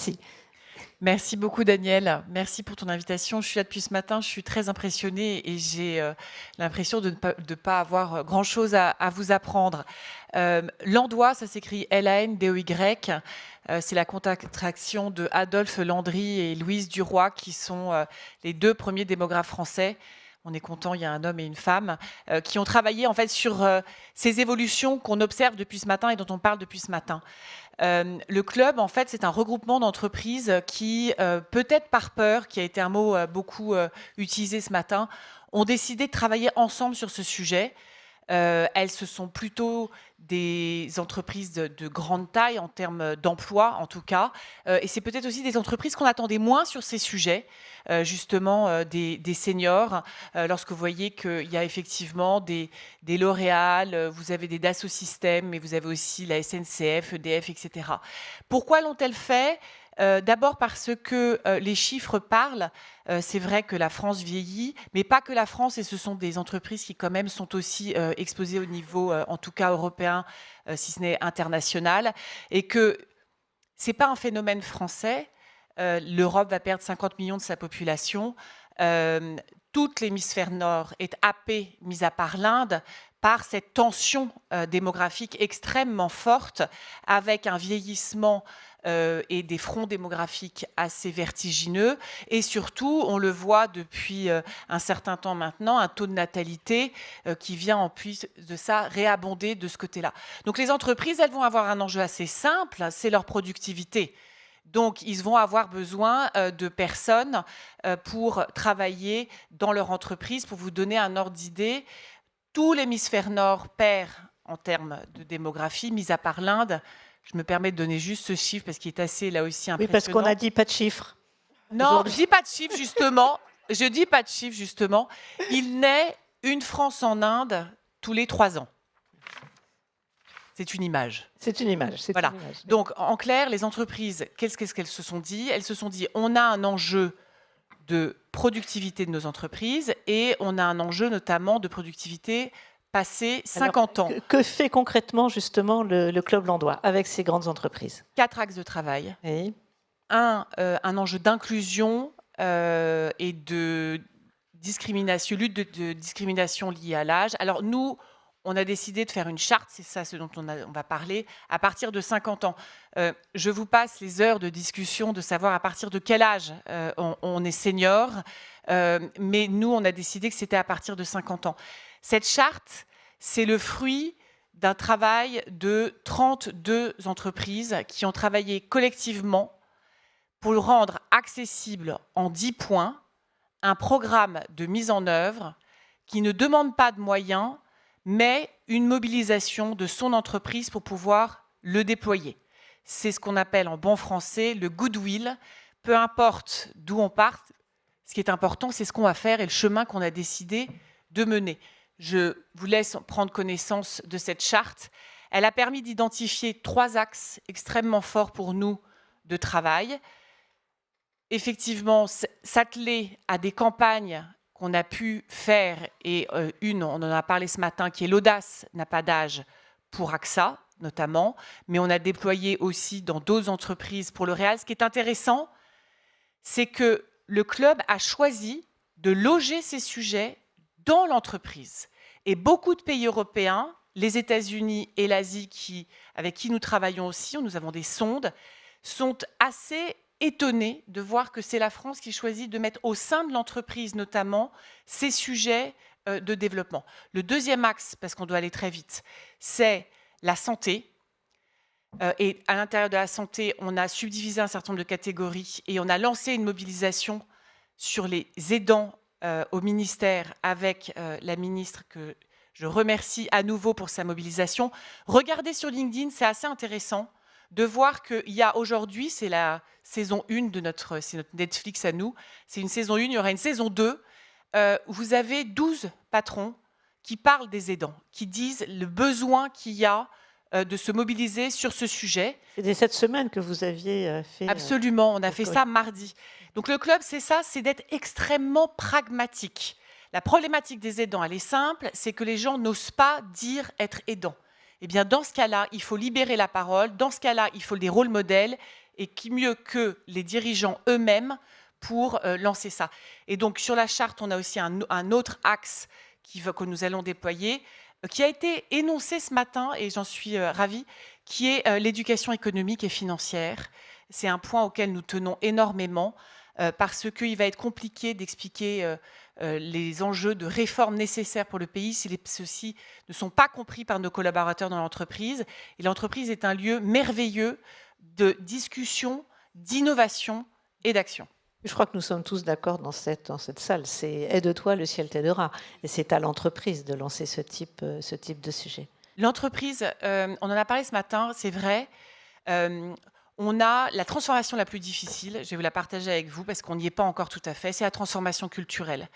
Si. Merci beaucoup Daniel, merci pour ton invitation. Je suis là depuis ce matin, je suis très impressionnée et j'ai l'impression de ne pas avoir grand-chose à vous apprendre. Landois, ça s'écrit L-A-N-D-O-Y, c'est la contraction de Adolphe Landry et Louise Duroy qui sont les deux premiers démographes français. On est content, il y a un homme et une femme qui ont travaillé en fait sur ces évolutions qu'on observe depuis ce matin et dont on parle depuis ce matin. Le club, en fait, c'est un regroupement d'entreprises qui, peut-être par peur, qui a été un mot beaucoup utilisé ce matin, ont décidé de travailler ensemble sur ce sujet. Elles, ce sont plutôt des entreprises de grande taille en termes d'emploi, en tout cas. Et c'est peut-être aussi des entreprises qu'on attendait moins sur ces sujets, justement des seniors. Lorsque vous voyez qu'il y a effectivement des L'Oréal, vous avez des Dassault Systèmes, mais vous avez aussi la SNCF, EDF, etc. Pourquoi l'ont-elles fait ? D'abord parce que les chiffres parlent. C'est vrai que la France vieillit, mais pas que la France, et ce sont des entreprises qui quand même sont aussi exposées au niveau, en tout cas européen, si ce n'est international, et que c'est pas un phénomène français. L'Europe va perdre 50 millions de sa population. Toute l'hémisphère nord est happée, mis à part l'Inde, par cette tension démographique extrêmement forte, avec un vieillissement et des fronts démographiques assez vertigineux. Et surtout, on le voit depuis un certain temps maintenant, un taux de natalité qui vient en plus de ça réabonder de ce côté-là. Donc les entreprises, elles vont avoir un enjeu assez simple, c'est leur productivité. Donc, ils vont avoir besoin de personnes pour travailler dans leur entreprise. Pour vous donner un ordre d'idée, tout l'hémisphère nord perd en termes de démographie, mis à part l'Inde. Je me permets de donner juste ce chiffre parce qu'il est assez, là aussi, impressionnant. Oui, parce qu'on n'a dit pas de chiffres. Non, je dis pas de chiffres, justement. Je dis pas de chiffres, justement. Il naît une France en Inde tous les 3 ans. C'est une image. C'est une image. Voilà. Une image. Donc, en clair, les entreprises, qu'est-ce qu'elles se sont dit ? Elles se sont dit, on a un enjeu de productivité de nos entreprises et on a un enjeu notamment de productivité passé 50 ans. Que fait concrètement, justement, le Club Landois avec ces grandes entreprises ? 4 axes de travail. Oui. Un enjeu d'inclusion et de discrimination, lutte de discrimination liée à l'âge. Alors, nous, on a décidé de faire une charte, c'est ça ce dont on va parler, à partir de 50 ans. Je vous passe les heures de discussion de savoir à partir de quel âge on est senior, mais nous, on a décidé que c'était à partir de 50 ans. Cette charte, c'est le fruit d'un travail de 32 entreprises qui ont travaillé collectivement pour rendre accessible en 10 points un programme de mise en œuvre qui ne demande pas de moyens, mais une mobilisation de son entreprise pour pouvoir le déployer. C'est ce qu'on appelle en bon français le goodwill. Peu importe d'où on part, ce qui est important, c'est ce qu'on va faire et le chemin qu'on a décidé de mener. Je vous laisse prendre connaissance de cette charte. Elle a permis d'identifier 3 axes extrêmement forts pour nous de travail. Effectivement, s'atteler à des campagnes qu'on a pu faire, et on en a parlé ce matin, qui est l'audace n'a pas d'âge pour AXA, notamment, mais on a déployé aussi dans d'autres entreprises pour L'Oréal. Ce qui est intéressant, c'est que le club a choisi de loger ces sujets dans l'entreprise. Et beaucoup de pays européens, les États-Unis et l'Asie, avec qui nous travaillons aussi, nous avons des sondes, sont assez étonnés de voir que c'est la France qui choisit de mettre au sein de l'entreprise notamment ces sujets de développement. Le deuxième axe, parce qu'on doit aller très vite, c'est la santé. Et à l'intérieur de la santé, on a subdivisé un certain nombre de catégories et on a lancé une mobilisation sur les aidants au ministère avec la ministre que je remercie à nouveau pour sa mobilisation. Regardez sur LinkedIn, c'est assez intéressant de voir qu'il y a aujourd'hui, c'est la saison 1 de notre Netflix à nous, c'est une saison 1, il y aura une saison 2, vous avez 12 patrons qui parlent des aidants, qui disent le besoin qu'il y a de se mobiliser sur ce sujet. C'était cette semaine que vous aviez fait. Absolument, on a fait ça mardi. Donc le club, c'est ça, c'est d'être extrêmement pragmatique. La problématique des aidants, elle est simple, c'est que les gens n'osent pas dire être aidant. Eh bien, dans ce cas-là, il faut libérer la parole. Dans ce cas-là, il faut des rôles modèles. et qui mieux que les dirigeants eux-mêmes pour lancer ça. Et donc, sur la charte, on a aussi un autre axe que nous allons déployer, qui a été énoncé ce matin, et j'en suis ravie, qui est l'éducation économique et financière. C'est un point auquel nous tenons énormément, parce qu'il va être compliqué d'expliquer les enjeux de réforme nécessaires pour le pays si ceux-ci ne sont pas compris par nos collaborateurs dans l'entreprise. Et l'entreprise est un lieu merveilleux de discussion, d'innovation et d'action. Je crois que nous sommes tous d'accord dans cette salle. C'est « aide-toi, le ciel t'aidera ». Et c'est à l'entreprise de lancer ce type de sujet. L'entreprise, on en a parlé ce matin, c'est vrai. On a la transformation la plus difficile, je vais vous la partager avec vous parce qu'on n'y est pas encore tout à fait, c'est la transformation culturelle.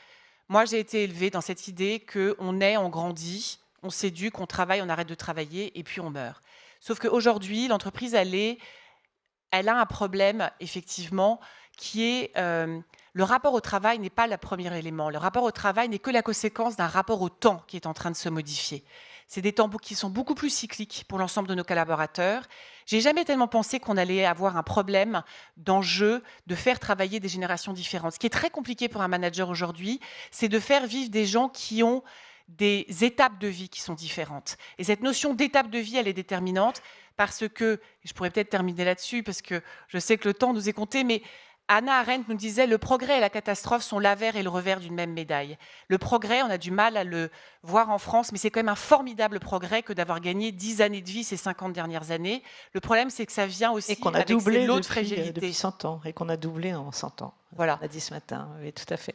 Moi, j'ai été élevée dans cette idée qu'on naît, on grandit, on s'éduque, on travaille, on arrête de travailler et puis on meurt. Sauf qu'aujourd'hui, l'entreprise, elle a un problème, effectivement, qui est le rapport au travail n'est pas le premier élément. Le rapport au travail n'est que la conséquence d'un rapport au temps qui est en train de se modifier. C'est des temps qui sont beaucoup plus cycliques pour l'ensemble de nos collaborateurs. J'ai jamais tellement pensé qu'on allait avoir un problème d'enjeu de faire travailler des générations différentes. Ce qui est très compliqué pour un manager aujourd'hui, c'est de faire vivre des gens qui ont des étapes de vie qui sont différentes. Et cette notion d'étape de vie, elle est déterminante parce que, je pourrais peut-être terminer là-dessus parce que je sais que le temps nous est compté, mais Hannah Arendt nous disait « Le progrès et la catastrophe sont l'avers et le revers d'une même médaille ». Le progrès, on a du mal à le voir en France, mais c'est quand même un formidable progrès que d'avoir gagné 10 années de vie ces 50 dernières années. Le problème, c'est que ça vient aussi et qu'on a avec doublé l'autre fragilité. Depuis 100 ans, et qu'on a doublé en 100 ans. Voilà. On l'a dit ce matin, oui, tout à fait.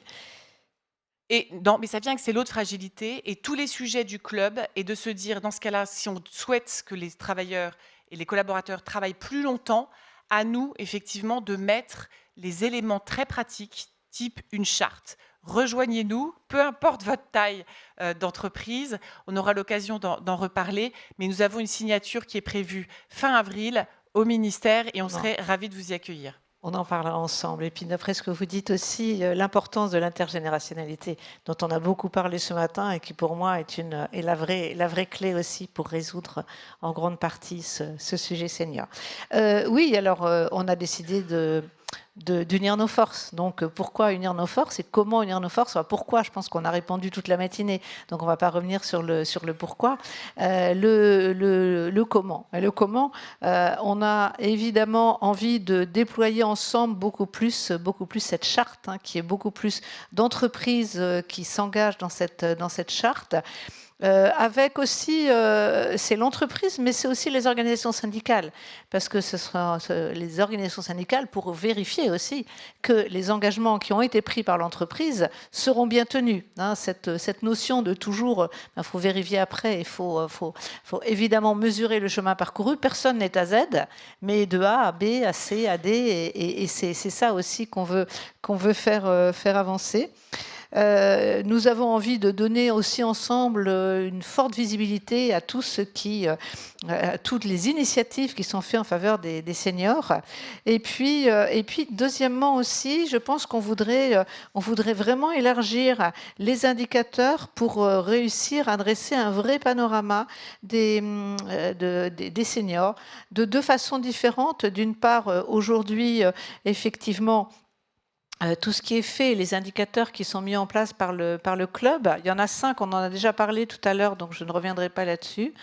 Et non, mais ça vient que c'est l'autre fragilité. Et tous les sujets du club, et de se dire, dans ce cas-là, si on souhaite que les travailleurs et les collaborateurs travaillent plus longtemps, à nous, effectivement, de mettre les éléments très pratiques, type une charte. Rejoignez-nous, peu importe votre taille d'entreprise, on aura l'occasion d'en reparler, mais nous avons une signature qui est prévue fin avril au ministère et on serait ravis de vous y accueillir. On en parlera ensemble. Et puis, d'après ce que vous dites aussi, l'importance de l'intergénérationnalité, dont on a beaucoup parlé ce matin et qui, pour moi, est la vraie clé aussi pour résoudre en grande partie ce sujet senior. Oui, alors, on a décidé d'unir nos forces. Donc, pourquoi unir nos forces et comment unir nos forces? Pourquoi? Je pense qu'on a répondu toute la matinée, donc on ne va pas revenir sur le pourquoi. Le comment. Et le comment, on a évidemment envie de déployer ensemble beaucoup plus cette charte, hein, qui est beaucoup plus d'entreprises qui s'engagent dans cette charte. Avec aussi, c'est l'entreprise, mais c'est aussi les organisations syndicales, parce que ce sera les organisations syndicales pour vérifier aussi que les engagements qui ont été pris par l'entreprise seront bien tenus. Hein, cette notion de toujours, il faut vérifier après, il faut évidemment mesurer le chemin parcouru. Personne n'est à Z, mais de A à B, à C, à D, et c'est ça aussi qu'on veut faire avancer. Nous avons envie de donner aussi ensemble une forte visibilité à tout à toutes les initiatives qui sont faites en faveur des seniors. Et puis, deuxièmement aussi, je pense qu'on voudrait vraiment élargir les indicateurs pour réussir à dresser un vrai panorama des seniors de deux façons différentes. D'une part, aujourd'hui, effectivement, tout ce qui est fait, les indicateurs qui sont mis en place par le club, il y en a 5, on en a déjà parlé tout à l'heure, donc je ne reviendrai pas là-dessus.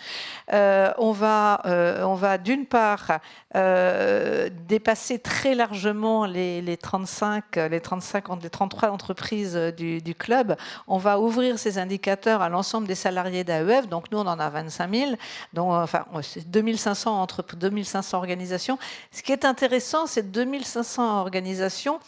On va d'une part dépasser très largement les 33 entreprises du club. On va ouvrir ces indicateurs à l'ensemble des salariés d'AEF, donc nous on en a 25 000, donc enfin c'est 2500 entre 2500 organisations. Ce qui est intéressant, c'est 2500 organisations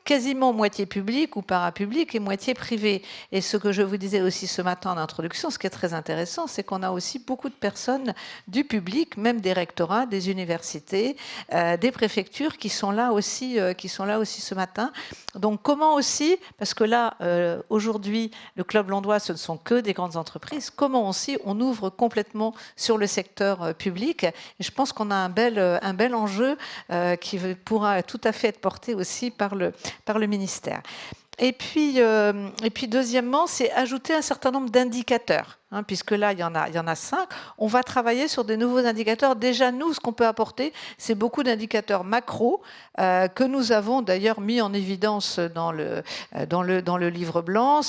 quasiment moitié public ou parapublic et moitié privé. Et ce que je vous disais aussi ce matin en introduction, ce qui est très intéressant, c'est qu'on a aussi beaucoup de personnes du public, même des rectorats, des universités, des préfectures qui sont là aussi ce matin. Donc comment aussi, parce que là, aujourd'hui, le Club Landois, ce ne sont que des grandes entreprises, comment aussi on ouvre complètement sur le secteur public. Et je pense qu'on a un bel enjeu qui pourra tout à fait être porté aussi par le ministère. Et puis deuxièmement, c'est ajouter un certain nombre d'indicateurs. puisque là, il y en a 5. On va travailler sur des nouveaux indicateurs. Déjà, nous, ce qu'on peut apporter, c'est beaucoup d'indicateurs macro que nous avons d'ailleurs mis en évidence dans le livre blanc.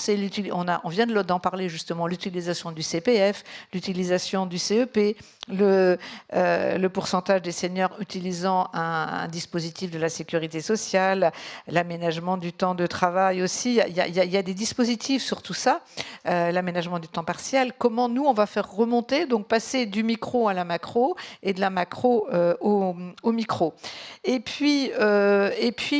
On vient d'en parler justement, l'utilisation du CPF, l'utilisation du CEP, le pourcentage des seniors utilisant un dispositif de la sécurité sociale, l'aménagement du temps de travail aussi. Il y a des dispositifs sur tout ça, l'aménagement du temps partiel. Comment nous, on va faire remonter, donc passer du micro à la macro et de la macro au micro. Et puis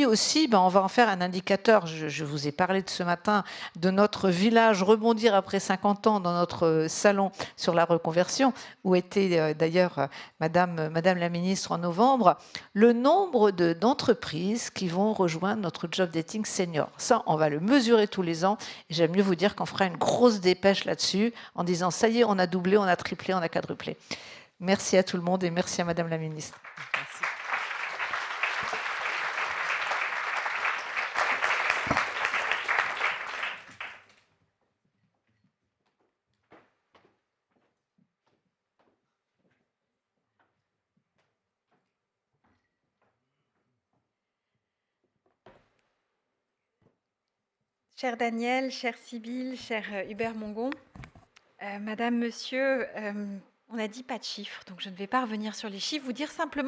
aussi, on va en faire un indicateur. Je vous ai parlé de ce matin de notre village Rebondir après 50 ans dans notre salon sur la reconversion, où était d'ailleurs Madame la ministre en novembre, le nombre d'entreprises qui vont rejoindre notre job dating senior. Ça, on va le mesurer tous les ans. Et j'aime mieux vous dire qu'on fera une grosse dépêche là-dessus en disant ça y est, on a doublé, on a triplé, on a quadruplé. Merci à tout le monde et merci à Madame la ministre. Merci. Cher Daniel, cher Sybille, cher Hubert Mongon, Madame, Monsieur, on a dit pas de chiffres, donc je ne vais pas revenir sur les chiffres, vous dire simplement